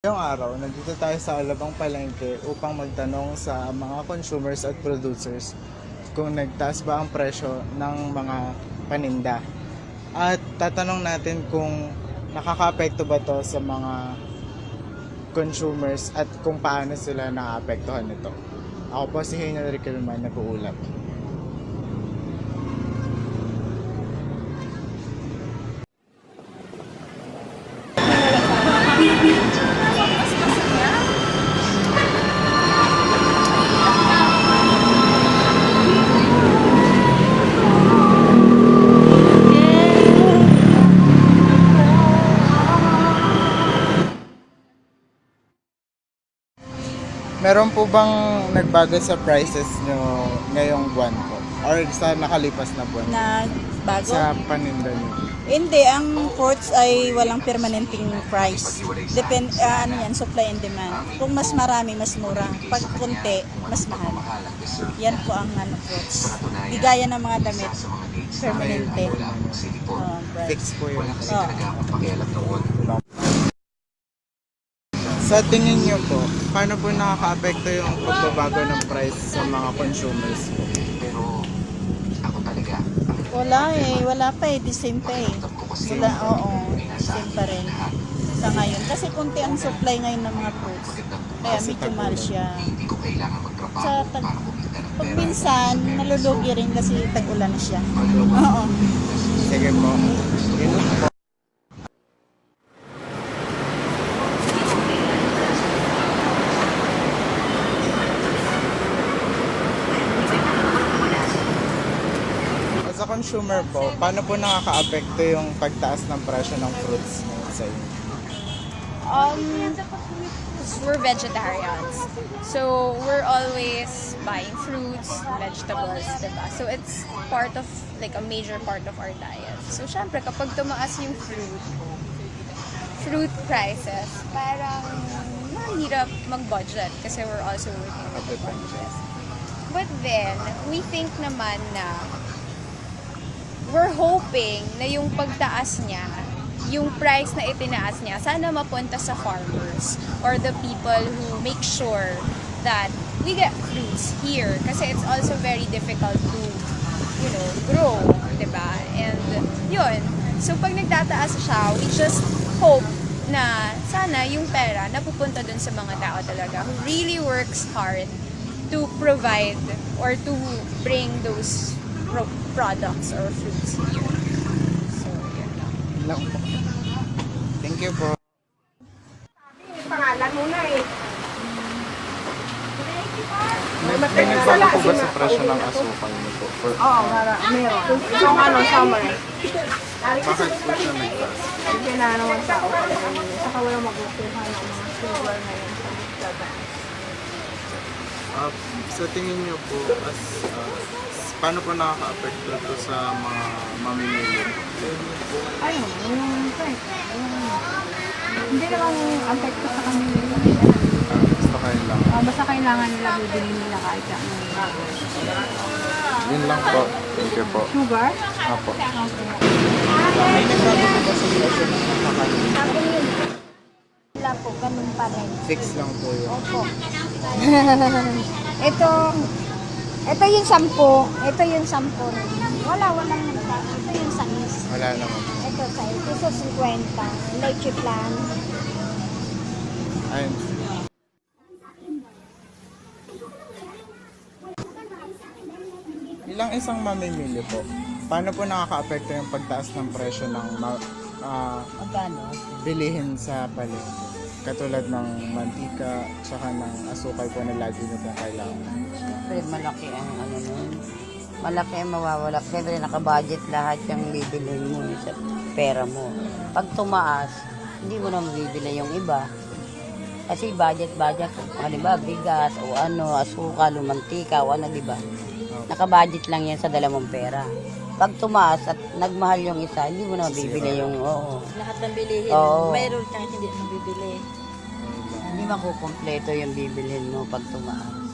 Ngayong araw, nandito tayo sa Alabang Palengke upang magtanong sa mga consumers at producers kung nagtaas ba ang presyo ng mga paninda. At tatanong natin kung nakakaapekto ba to sa mga consumers at kung paano sila naaapektuhan nito. Ako po si Henry Riquelman, nag-uulat. Meron po bang nagbago sa prices nyo ngayong buwan po? Or sa nakalipas na buwan? Na bago? Sa paninda nyo? Hindi, ang fruits ay walang permanenteng price. Ano yan, supply and demand. Kung mas marami, mas mura. Pag kunti, mas mahal. Yan po ang fruits. Di gaya ng mga damit, permanente. Price. Fix po yun. Oh. Sa tingin nyo po, paano po nakaka-apekto yung pagbabago ng price sa mga consumers po? Wala wala pa the same pa Wala, same pa rin sa ngayon. Kasi kunti ang supply ngayon ng mga fruits. Kaya medyo mahal siya. Pag minsan, nalulugi rin kasi tag-ulan na siya. Oo. Sige po. Yun po. Sa consumer po, paano po nakaka-apekto yung pagtaas ng presyo ng fruits ngayon sa inyo? We're vegetarians. So, we're always buying fruits, vegetables, diba? So, it's part of, like, a major part of our diet. So, syempre, kapag tumaas yung fruit prices, parang mahirap mag-budget kasi we're also working with the budget. But then, we think naman na we're hoping na yung pagtaas niya, yung price na itinaas niya, sana mapunta sa farmers or the people who make sure that we get fruits here. Kasi it's also very difficult to, grow, diba? And yun. So pag nagtataas siya, we just hope na sana yung pera napupunta dun sa mga tao talaga who really works hard to provide or to bring those products or fruits here. So, yun lang. Thank you po. Pangalan mo na eh. May nagbago po ba sa presyo ng asukal niyo po? Oo, meron. Isang summer. Bakit po siya nagtaas? Kasi na naman tao. Saka walang magustuhan ng mga silver na yun sa Mustada. Sa tingin niyo po, paano po nakaka-apekto ito sa mga mamimili? Ayun, yung price. Hindi naman apekto sa kanila. Basta kayo lang. Basta kailangan nila bibili nila kahit anong bago. Yun lang po. Thank you po. Sugar? Apo. Okay. May nagbago po ba sa presyo ng kakanin? Wala po, ganun pa rin. Fix lang po yun. Opo. ito yung 10. Ito yung 10. Walang nagbago. Ito yung 6. Wala naman. Ito sa ito sa 50. Leche plan. Ayun. Bilang isang mamimili po, paano po nakaka-apekto yung pagtaas ng presyo ng Magkano? bilihin sa palengke? Katulad ng mantika, tsaka ng asukal po na lagi nyo pong kailangan. Siyempre, malaki ang nun. Malaki ang mawawala. Siyempre, nakabudget lahat yung bibilhin mo sa pera mo. Pag tumaas, hindi mo na mabibili yung iba. Kasi budget. Halimbawa, bigas o asukal o mantika o diba? Nakabudget lang yan sa dala mong pera. Pag tumaas at nagmahal yung isa, hindi mo na mabibili yung Lahat ng bilihin, Oo. mayroon kahit hindi mabibili. Hindi makukumpleto yung bibilhin mo pag tumaas.